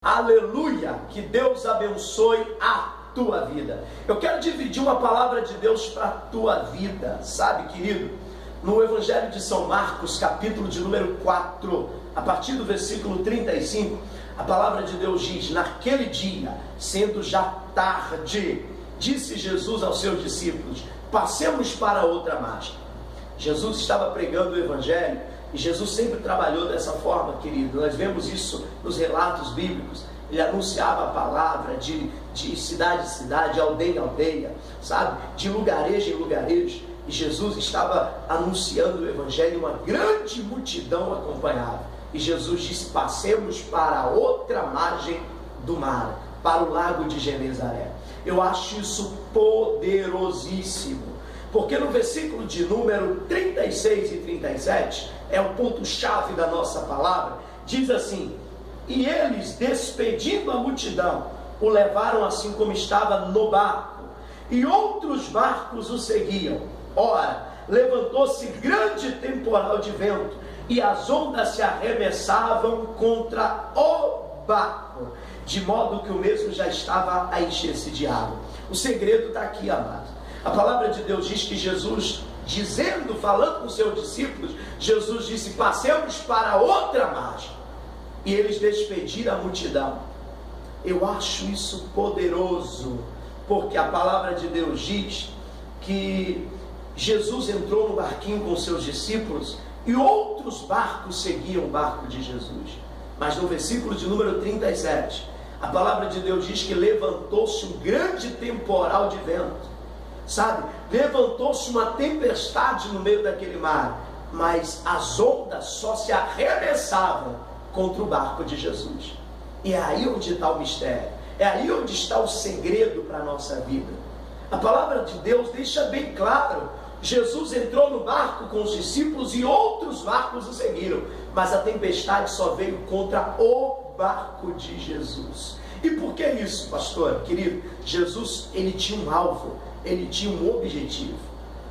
Aleluia! Que Deus abençoe a tua vida. Eu quero dividir uma palavra de Deus para a tua vida, sabe, querido? No Evangelho de São Marcos, capítulo de número 4, a partir do versículo 35, a palavra de Deus diz: naquele dia, sendo já tarde, disse Jesus aos seus discípulos: passemos para outra margem. Jesus estava pregando o Evangelho, e Jesus sempre trabalhou dessa forma, querido. Nós vemos isso nos relatos bíblicos. Ele anunciava a palavra de cidade em cidade, aldeia em aldeia, sabe? De lugarejo em lugarejo. E Jesus estava anunciando o Evangelho, e uma grande multidão acompanhava. E Jesus disse: passemos para a outra margem do mar, para o lago de Genezaré. Eu acho isso poderosíssimo, porque no versículo de número 36 e 37, é o ponto-chave da nossa palavra, diz assim: e eles, despedindo a multidão, o levaram assim como estava no barco, e outros barcos o seguiam. Ora, levantou-se grande temporal de vento, e as ondas se arremessavam contra o barco, de modo que o mesmo já estava a encher-se de água. O segredo está aqui, amados. A palavra de Deus diz que Jesus, falando com os seus discípulos, Jesus disse: passemos para outra margem. E eles despediram a multidão. Eu acho isso poderoso, porque a palavra de Deus diz que Jesus entrou no barquinho com os seus discípulos, e outros barcos seguiam o barco de Jesus. Mas no versículo de número 37, a palavra de Deus diz que levantou-se um grande temporal de vento, sabe? Levantou-se uma tempestade no meio daquele mar, mas as ondas só se arremessavam contra o barco de Jesus. E é aí onde está o mistério, é aí onde está o segredo para a nossa vida. A palavra de Deus deixa bem claro: Jesus entrou no barco com os discípulos e outros barcos o seguiram, mas a tempestade só veio contra o barco de Jesus. E por que isso, pastor, querido? Jesus, ele tinha um alvo, ele tinha um objetivo,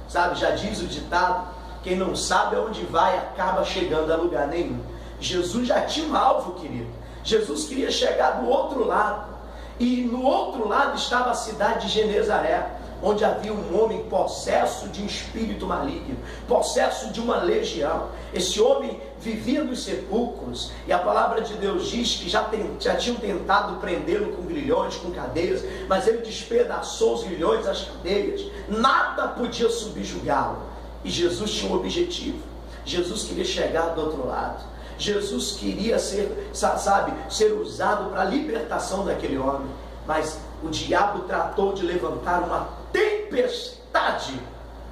sabe? Já diz o ditado: quem não sabe aonde vai acaba chegando a lugar nenhum. Jesus já tinha um alvo, querido. Jesus queria chegar do outro lado, e no outro lado estava a cidade de Genezaré, onde havia um homem possesso de um espírito maligno, possesso de uma legião. Esse homem vivia nos sepulcros, e a palavra de Deus diz que já tinham tentado prendê-lo com grilhões, com cadeias, mas ele despedaçou os grilhões, as cadeias, nada podia subjugá-lo. E Jesus tinha um objetivo: Jesus queria chegar do outro lado. Jesus queria ser usado para a libertação daquele homem, mas o diabo tratou de levantar uma tempestade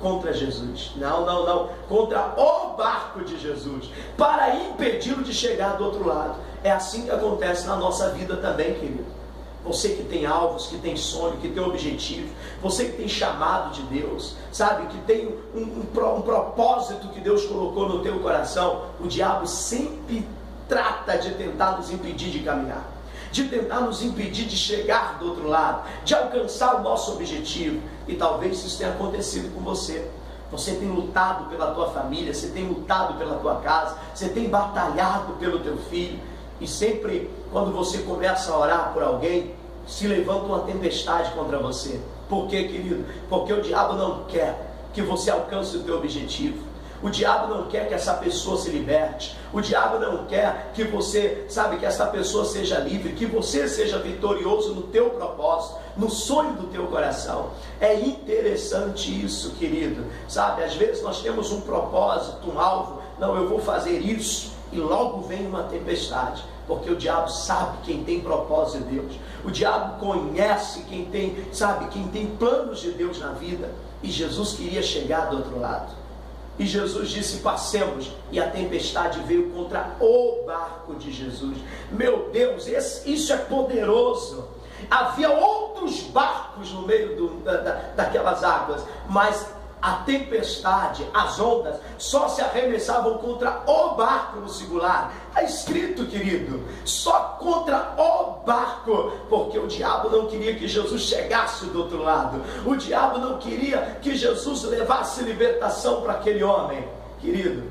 contra Jesus. Não, contra o barco de Jesus, para impedi-lo de chegar do outro lado. É assim que acontece na nossa vida também, querido. Você que tem alvos, que tem sonho, que tem objetivo, você que tem chamado de Deus, sabe, que tem um propósito que Deus colocou no teu coração, o diabo sempre trata de tentar nos impedir de caminhar, de tentar nos impedir de chegar do outro lado, de alcançar o nosso objetivo. E talvez isso tenha acontecido com você. Você tem lutado pela tua família, você tem lutado pela tua casa, você tem batalhado pelo teu filho, e sempre quando você começa a orar por alguém, se levanta uma tempestade contra você. Por quê, querido? Porque o diabo não quer que você alcance o teu objetivo. O diabo não quer que essa pessoa se liberte. O diabo não quer que você, que essa pessoa seja livre, que você seja vitorioso no teu propósito, no sonho do teu coração. É interessante isso, querido. Às vezes nós temos um propósito, um alvo. Não, eu vou fazer isso. E logo vem uma tempestade, porque o diabo sabe quem tem propósito de Deus. O diabo conhece quem tem planos de Deus na vida. E Jesus queria chegar do outro lado. E Jesus disse: passemos. E a tempestade veio contra o barco de Jesus. Meu Deus, isso é poderoso. Havia outros barcos no meio daquelas águas, mas a tempestade, as ondas, só se arremessavam contra o barco no singular. Está escrito, querido, só contra o barco, porque o diabo não queria que Jesus chegasse do outro lado. O diabo não queria que Jesus levasse libertação para aquele homem. Querido,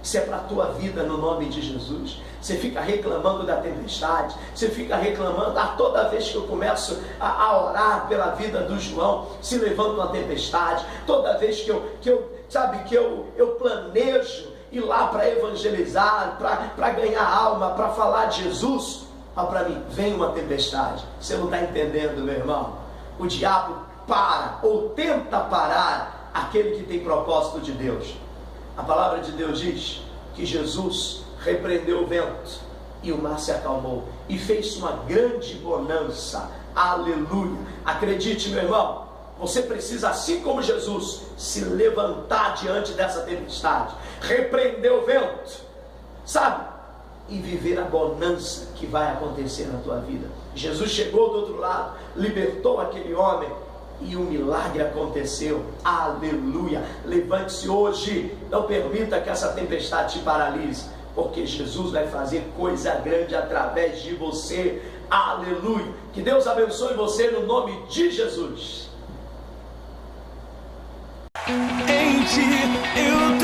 Isso é para a tua vida no nome de Jesus. Você fica reclamando da tempestade, você fica reclamando, toda vez que eu começo a orar pela vida do João, se levanta uma tempestade, toda vez que eu planejo ir lá para evangelizar, para ganhar alma, para falar de Jesus, para mim, vem uma tempestade. Você não está entendendo, meu irmão? O diabo para, ou tenta parar, aquele que tem propósito de Deus. A palavra de Deus diz que Jesus repreendeu o vento e o mar se acalmou e fez uma grande bonança. Aleluia! Acredite, meu irmão, você precisa, assim como Jesus, se levantar diante dessa tempestade, repreender o vento, sabe? E viver a bonança que vai acontecer na tua vida. Jesus chegou do outro lado, libertou aquele homem e o milagre aconteceu. Aleluia! Levante-se hoje, não permita que essa tempestade te paralise, porque Jesus vai fazer coisa grande através de você. Aleluia! Que Deus abençoe você no nome de Jesus. Em ti eu